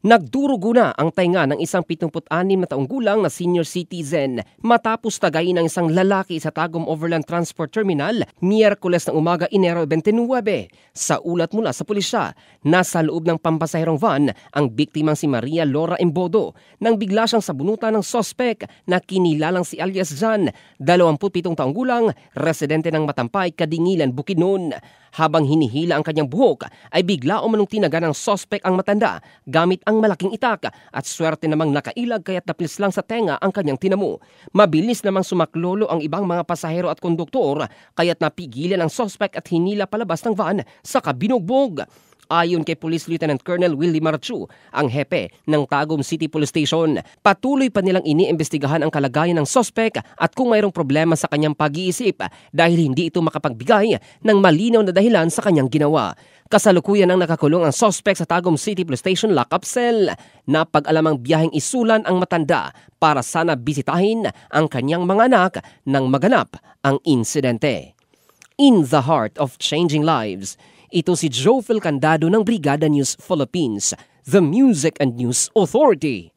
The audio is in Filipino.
Nagdurugo na ang tainga ng isang 76 na taong gulang na senior citizen matapos tagayin ng isang lalaki sa Tagum Overland Transport Terminal Miyerkules ng umaga Enero 29. Sa ulat mula sa pulisya, nasa loob ng pampasaherong van ang biktimang si Maria Laura Embodo nang bigla siyang sabunutan ng sospek na kinilalang si alias Jan, 27 taong gulang, residente ng Matampay, Kadingilan, Bukidnon. Habang hinihila ang kanyang buhok ay bigla umanong tinaga ng sospek ang matanda gamit ang malaking itak at swerte namang nakailag kaya't naplis lang sa tenga ang kanyang tinamo. Mabilis namang sumaklolo ang ibang mga pasahero at konduktor kaya't napigilan ang sospek at hinila palabas ng van sa kabinugbog. Ayon kay Police Lieutenant Colonel Willie Marchu, ang hepe ng Tagum City Police Station, patuloy pa nilang iniimbestigahan ang kalagayan ng sospek at kung mayroong problema sa kanyang pag-iisip dahil hindi ito makapagbigay ng malinaw na dahilan sa kanyang ginawa. Kasalukuyan ang nakakulong ang sospek sa Tagum City Police Station lock-up cell. Napag-alamang biyaheng isulan ang matanda para sana bisitahin ang kanyang mga anak nang maganap ang insidente. In the heart of changing lives, ito si Joe Candado ng Brigada News Philippines, the Music and News Authority.